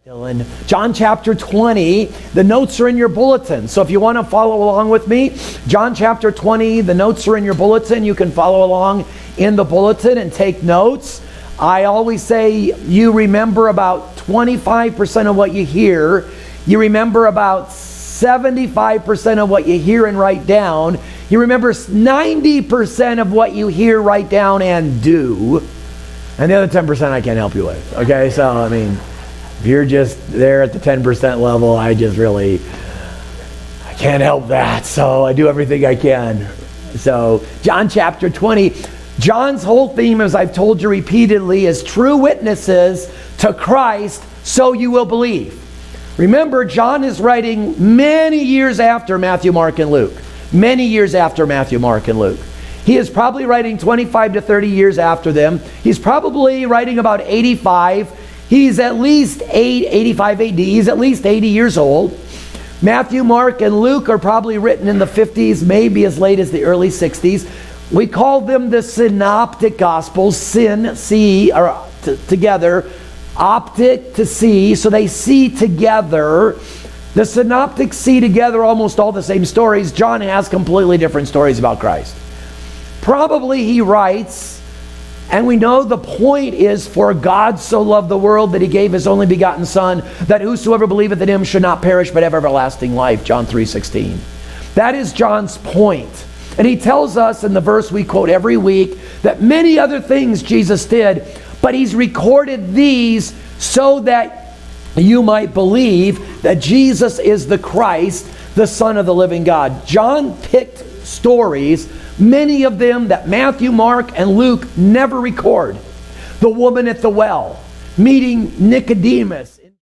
Dylan. John chapter 20, the notes are in your bulletin. So if you want to follow along with me, John chapter 20, the notes are in your bulletin. You can follow along in the bulletin and take notes. I always say you remember about 25% of what you hear. You remember about 75% of what you hear and write down. You remember 90% of what you hear, write down, and do. And the other 10% I can't help you with. Okay, so I mean, if you're just there at the 10% level, I can't help that. So I do everything I can. So John chapter 20, John's whole theme, as I've told you repeatedly, is true witnesses to Christ, so you will believe. Remember, John is writing many years after Matthew, Mark, and Luke. Many years after Matthew, Mark, and Luke. He is probably writing 25 to 30 years after them. He's probably writing about 85. He's at least 85 AD. He's at least 80 years old. Matthew, Mark, and Luke are probably written in the 50s, maybe as late as the early 60s. We call them the Synoptic Gospels. Syn, see, or together. Optic, to see. So they see together. The Synoptics see together almost all the same stories. John has completely different stories about Christ. Probably he writes, and we know the point is, for God so loved the world that he gave his only begotten Son, that whosoever believeth in him should not perish but have everlasting life. John 3:16. That is John's point. And he tells us in the verse we quote every week that many other things Jesus did, but he's recorded these so that you might believe that Jesus is the Christ, the Son of the living God. John picked stories, many of them that Matthew, Mark, and Luke never record. The woman at the well, meeting Nicodemus.